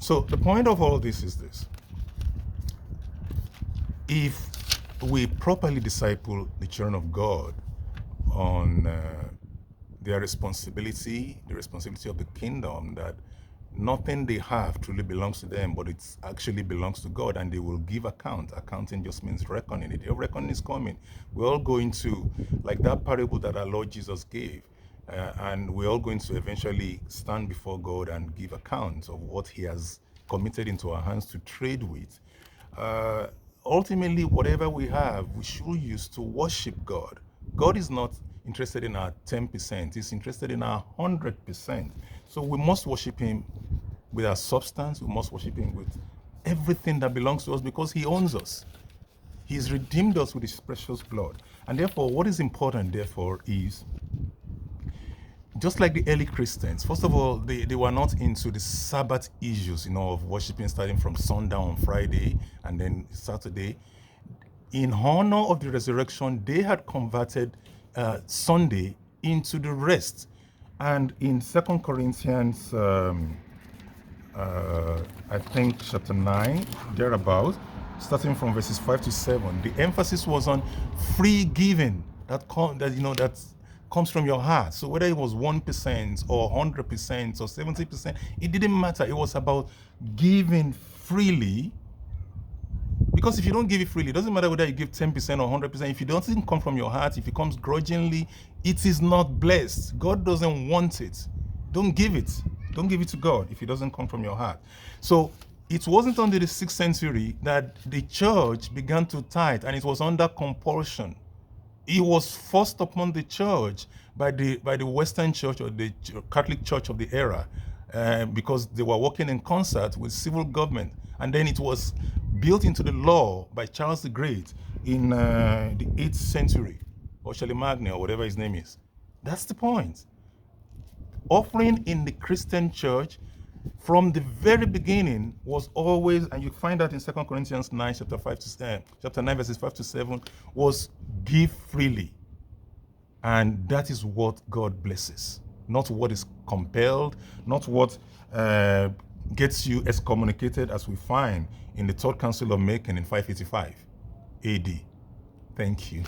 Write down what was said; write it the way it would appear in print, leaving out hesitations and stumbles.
So the point of all this is this. If we properly disciple the children of God on their responsibility, the responsibility of the kingdom, that nothing they have truly belongs to them, but it actually belongs to God, and they will give account. Accounting just means reckoning. The day of reckoning is coming. We're all going to, like that parable that our Lord Jesus gave, and we're all going to eventually stand before God and give account of what he has committed into our hands to trade with. Ultimately, whatever we have, we should use to worship God. God is not interested in our 10%. He's interested in our 100%. So we must worship him with our substance. We must worship him with everything that belongs to us, because he owns us. He's redeemed us with his precious blood. And therefore, what is important, therefore, is just like the early Christians, first of all, they were not into the Sabbath issues, of worshiping starting from sundown on Friday and then Saturday. In honor of the resurrection, they had converted Sunday into the rest. And in 2 Corinthians, I think chapter 9, thereabout, starting from verses 5 to 7, the emphasis was on free giving that comes from your heart. So whether it was 1% or 100% or 70%, it didn't matter. It was about giving freely. Because if you don't give it freely, it doesn't matter whether you give 10% or 100%. If it doesn't come from your heart, if it comes grudgingly, it is not blessed. God doesn't want it. Don't give it. Don't give it to God if it doesn't come from your heart. So it wasn't until the 6th century that the church began to tithe, and it was under compulsion. It was forced upon the church by the Western Church, or the Catholic Church of the era, because they were working in concert with civil government. And then it was built into the law by Charles the Great in the 8th century, or Charlemagne, or whatever his name is. That's the point. Offering in the Christian church from the very beginning was always, and you find that in 2 Corinthians 9, chapter 9, verses 5 to 7, was give freely. And that is what God blesses, not what is compelled, not what gets you excommunicated, as we find in the Third Council of Macon in 585 AD. Thank you.